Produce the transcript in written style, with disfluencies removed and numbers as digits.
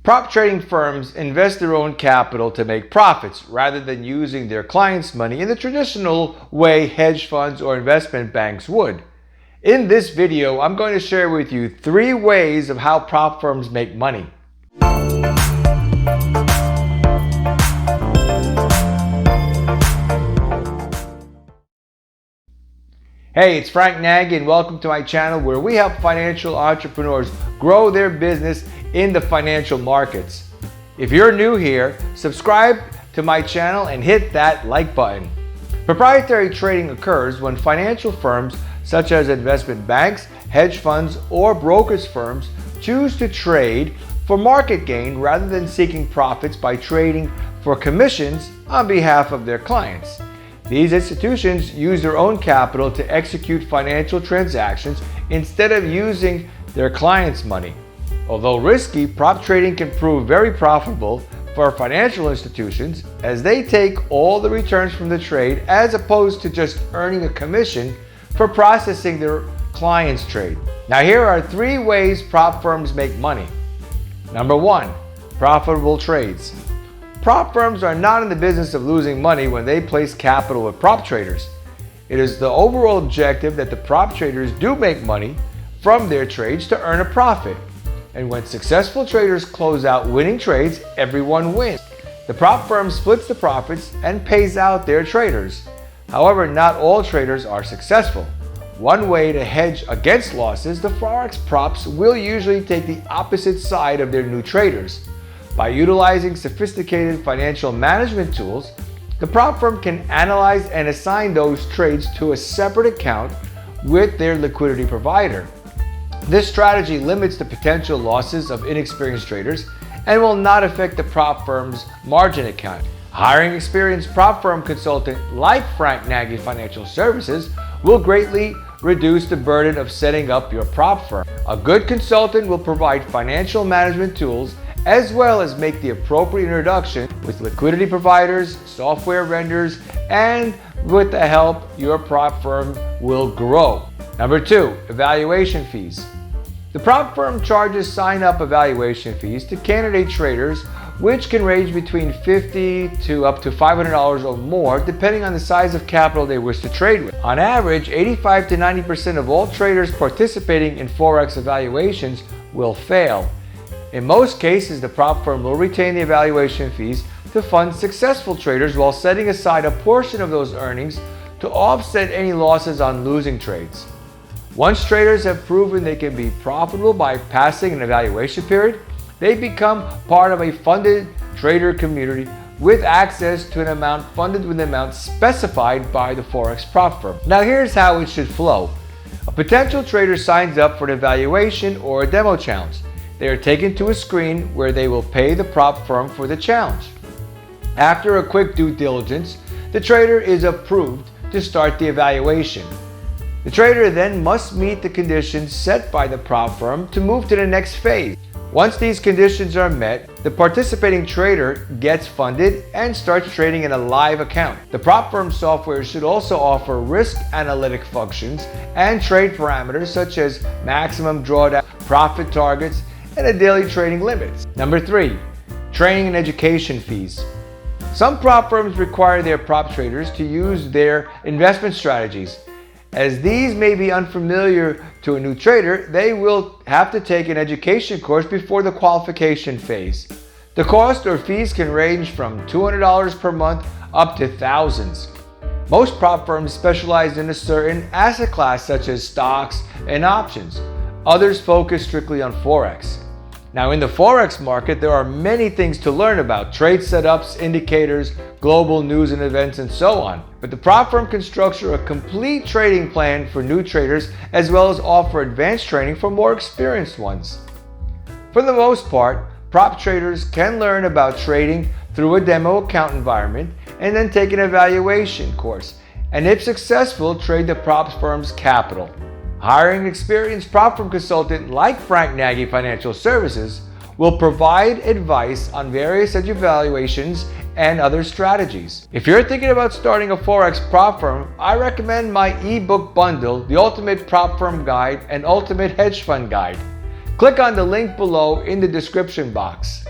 Prop trading firms invest their own capital to make profits rather than using their clients' money in the traditional way hedge funds or investment banks would. In this video, I'm going to share with you 3 ways of how prop firms make money. Hey, it's Frank Nagy and welcome to my channel where we help financial entrepreneurs grow their business in the financial markets. If you're new here, subscribe to my channel and hit that like button. Proprietary trading occurs when financial firms such as investment banks, hedge funds, or brokerage firms choose to trade for market gain rather than seeking profits by trading for commissions on behalf of their clients. These institutions use their own capital to execute financial transactions instead of using their clients' money. Although risky, prop trading can prove very profitable for financial institutions as they take all the returns from the trade as opposed to just earning a commission for processing their client's trade. Now here are 3 ways prop firms make money. Number 1, profitable trades. Prop firms are not in the business of losing money when they place capital with prop traders. It is the overall objective that the prop traders do make money from their trades to earn a profit. And when successful traders close out winning trades, everyone wins. The prop firm splits the profits and pays out their traders. However, not all traders are successful. One way to hedge against losses, the Forex props will usually take the opposite side of their new traders. By utilizing sophisticated financial management tools, the prop firm can analyze and assign those trades to a separate account with their liquidity provider. This strategy limits the potential losses of inexperienced traders and will not affect the prop firm's margin account. Hiring an experienced prop firm consultant like Frank Nagy Financial Services will greatly reduce the burden of setting up your prop firm. A good consultant will provide financial management tools as well as make the appropriate introduction with liquidity providers, software vendors, and with the help, your prop firm will grow. Number 2, evaluation fees. The prop firm charges sign-up evaluation fees to candidate traders, which can range between $50 to up to $500 or more, depending on the size of capital they wish to trade with. On average, 85 to 90% of all traders participating in Forex evaluations will fail. In most cases, the prop firm will retain the evaluation fees to fund successful traders while setting aside a portion of those earnings to offset any losses on losing trades. Once traders have proven they can be profitable by passing an evaluation period, they become part of a funded trader community with access to an amount funded with the amount specified by the Forex prop firm. Now here's how it should flow. A potential trader signs up for an evaluation or a demo challenge. They are taken to a screen where they will pay the prop firm for the challenge. After a quick due diligence, the trader is approved to start the evaluation. The trader then must meet the conditions set by the prop firm to move to the next phase. Once these conditions are met, the participating trader gets funded and starts trading in a live account. The prop firm software should also offer risk analytic functions and trade parameters such as maximum drawdown, profit targets, and a daily trading limits. Number 3, training and education fees. Some prop firms require their prop traders to use their investment strategies. As these may be unfamiliar to a new trader, they will have to take an education course before the qualification phase. The cost or fees can range from $200 per month up to thousands. Most prop firms specialize in a certain asset class such as stocks and options. Others focus strictly on Forex. Now in the Forex market, there are many things to learn about: trade setups, indicators, global news and events, and so on. But the prop firm can structure a complete trading plan for new traders as well as offer advanced training for more experienced ones. For the most part, prop traders can learn about trading through a demo account environment and then take an evaluation course, and if successful, trade the prop firm's capital. Hiring an experienced prop firm consultant like Frank Nagy Financial Services will provide advice on various evaluations and other strategies. If you're thinking about starting a Forex prop firm, I recommend my ebook bundle, The Ultimate Prop Firm Guide and Ultimate Hedge Fund Guide. Click on the link below in the description box.